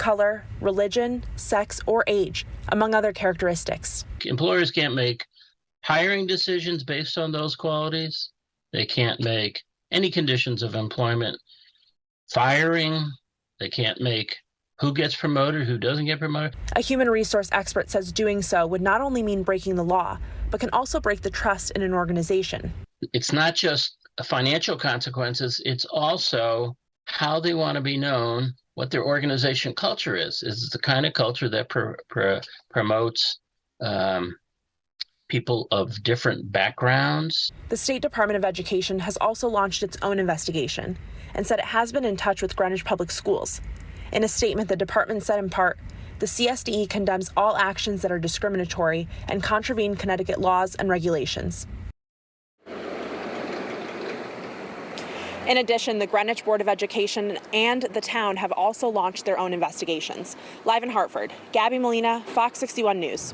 color, religion, sex, or age, among other characteristics. Employers can't make hiring decisions based on those qualities. They can't make any conditions of employment. Firing, they can't make who gets promoted, who doesn't get promoted. A human resource expert says doing so would not only mean breaking the law, but can also break the trust in an organization. It's not just financial consequences, it's also how they want to be known, what their organization culture is. Is it the kind of culture that promotes people of different backgrounds? The State Department of Education has also launched its own investigation and said it has been in touch with Greenwich Public Schools. In a statement, the department said in part, the CSDE condemns all actions that are discriminatory and contravene Connecticut laws and regulations. In addition, the Greenwich Board of Education and the town have also launched their own investigations. Live in Hartford, Gabby Molina, Fox 61 News.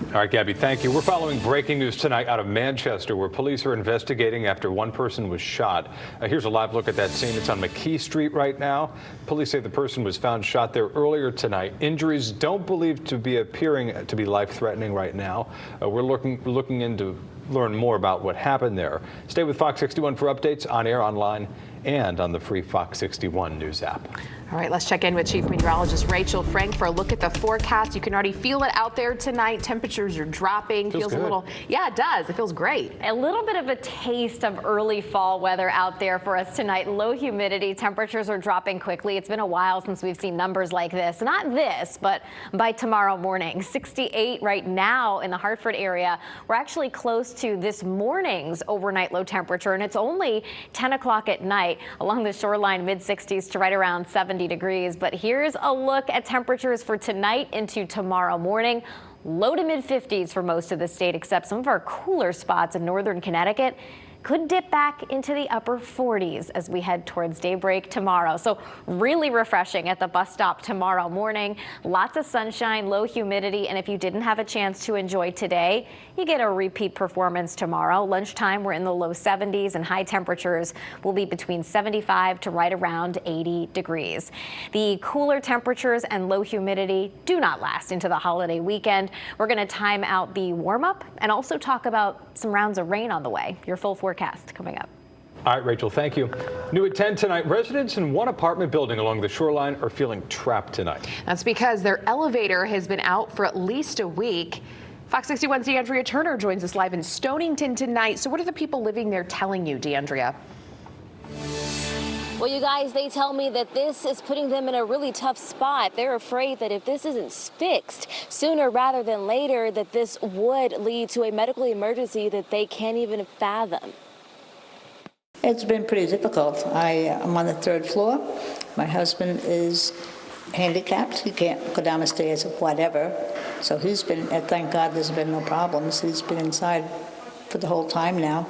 All right, Gabby, thank you. We're following breaking news tonight out of Manchester, where police are investigating after one person was shot. Here's a live look at that scene. It's on McKee Street right now. Police say the person was found shot there earlier tonight. Injuries don't believe to be appearing to be life-threatening right now. We're looking into learn more about what happened there. Stay with Fox 61 for updates on air, online, and on the free Fox 61 News app. All right, let's check in with Chief Meteorologist Rachel Frank for a look at the forecast. You can already feel it out there tonight. Temperatures are dropping. Feels a little, yeah, it does. It feels great. A little bit of a taste of early fall weather out there for us tonight. Low humidity. Temperatures are dropping quickly. It's been a while since we've seen numbers like this. Not this, but by tomorrow morning. 68 right now in the Hartford area. We're actually close to this morning's overnight low temperature, and it's only 10 o'clock at night. Along the shoreline, mid-60s to right around 70 degrees. But here's a look at temperatures for tonight into tomorrow morning. Low to mid-50s for most of the state, except some of our cooler spots in northern Connecticut could dip back into the upper 40s as we head towards daybreak tomorrow. So really refreshing at the bus stop tomorrow morning. Lots of sunshine, low humidity, and if you didn't have a chance to enjoy today, you get a repeat performance tomorrow. Lunchtime, we're in the low 70s, and high temperatures will be between 75 to right around 80 degrees. The cooler temperatures and low humidity do not last into the holiday weekend. We're going to time out the warm-up and also talk about some rounds of rain on the way. Your full forecast coming up. All right, Rachel, thank you. New at 10 tonight, residents in one apartment building along the shoreline are feeling trapped tonight. That's because their elevator has been out for at least a week. Fox 61's DeAndrea Turner joins us live in Stonington tonight. So what are the people living there telling you, DeAndrea? Well, you guys, they tell me that this is putting them in a really tough spot. They're afraid that if this isn't fixed sooner rather than later, that this would lead to a medical emergency that they can't even fathom. It's been pretty difficult. I'm on the 3rd floor. My husband is handicapped. He can't go down the stairs or whatever. So he's been, thank God there's been no problems. He's been inside for the whole time now.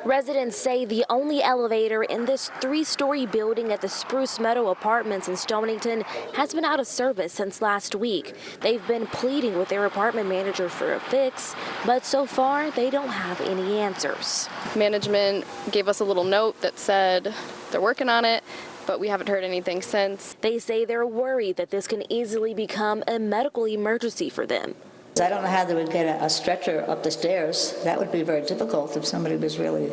Residents say the only elevator in this 3-story building at the Spruce Meadow Apartments in Stonington has been out of service since last week. They've been pleading with their apartment manager for a fix, but so far they don't have any answers. Management gave us a little note that said they're working on it, but we haven't heard anything since. They say they're worried that this can easily become a medical emergency for them. I don't know how they would get a stretcher up the stairs. That would be very difficult if somebody was really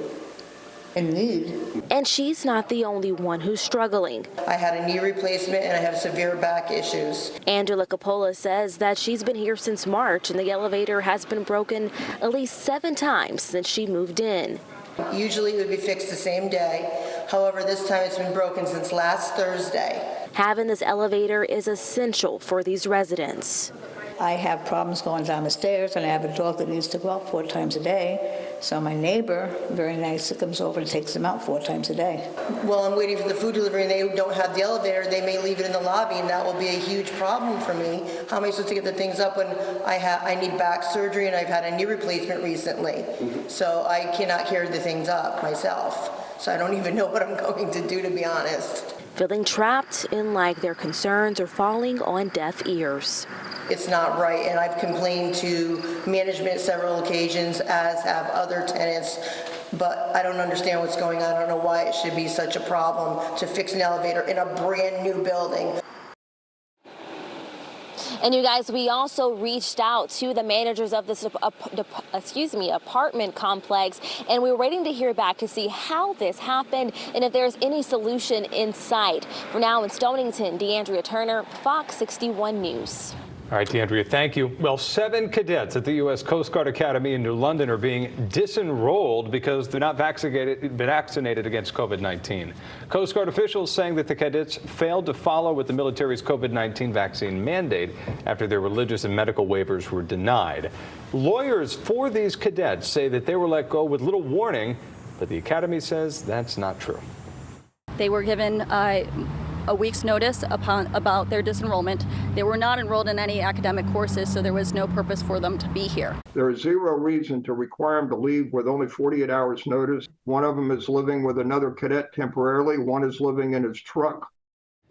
in need. And she's not the only one who's struggling. I had a knee replacement and I have severe back issues. Angela Capola says that she's been here since March and the elevator has been broken at least 7 times since she moved in. Usually it would be fixed the same day. However, this time it's been broken since last Thursday. Having this elevator is essential for these residents. I have problems going down the stairs, and I have a dog that needs to go out 4 times a day. So my neighbor, very nice, comes over and takes them out 4 times a day. Well, I'm waiting for the food delivery and they don't have the elevator. They may leave it in the lobby and that will be a huge problem for me. How am I supposed to get the things up when I need back surgery and I've had a knee replacement recently? So I cannot carry the things up myself. So I don't even know what I'm going to do, to be honest. Feeling trapped in like their concerns are falling on deaf ears. It's not right, and I've complained to management several occasions, as have other tenants, but I don't understand what's going on. I don't know why it should be such a problem to fix an elevator in a brand new building. And you guys, we also reached out to the managers of this apartment complex, and we were waiting to hear back to see how this happened and if there's any solution in sight. For now in Stonington, DeAndrea Turner, Fox 61 News. All right, DeAndrea, thank you. Well, 7 cadets at the U.S. Coast Guard Academy in New London are being disenrolled because they're not vaccinated against COVID-19. Coast Guard officials saying that the cadets failed to follow with the military's COVID-19 vaccine mandate after their religious and medical waivers were denied. Lawyers for these cadets say that they were let go with little warning, but the academy says that's not true. They were given a week's notice about their disenrollment. They were not enrolled in any academic courses, so there was no purpose for them to be here. There is zero reason to require them to leave with only 48 hours notice. One of them is living with another cadet temporarily. One is living in his truck.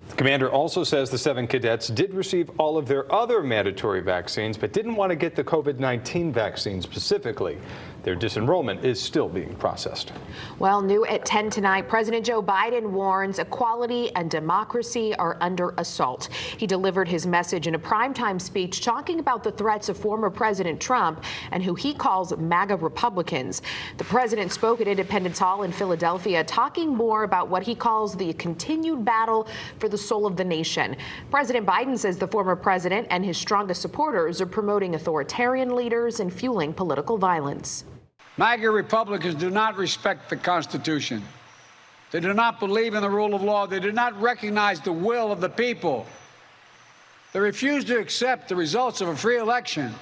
The commander also says the 7 cadets did receive all of their other mandatory vaccines, but didn't want to get the COVID-19 vaccine specifically. Their disenrollment is still being processed. Well, new at 10 tonight, President Joe Biden warns equality and democracy are under assault. He delivered his message in a primetime speech talking about the threats of former President Trump and who he calls MAGA Republicans. The president spoke at Independence Hall in Philadelphia, talking more about what he calls the continued battle for the soul of the nation. President Biden says the former president and his strongest supporters are promoting authoritarian leaders and fueling political violence. MAGA Republicans do not respect the Constitution. They do not believe in the rule of law. They do not recognize the will of the people. They refuse to accept the results of a free election.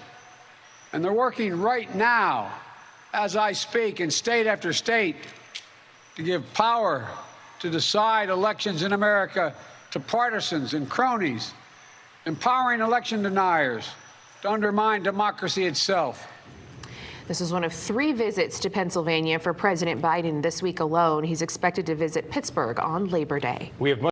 And they're working right now, as I speak, in state after state, to give power to decide elections in America to partisans and cronies, empowering election deniers to undermine democracy itself. This is one of 3 visits to Pennsylvania for President Biden this week alone. He's expected to visit Pittsburgh on Labor Day. We have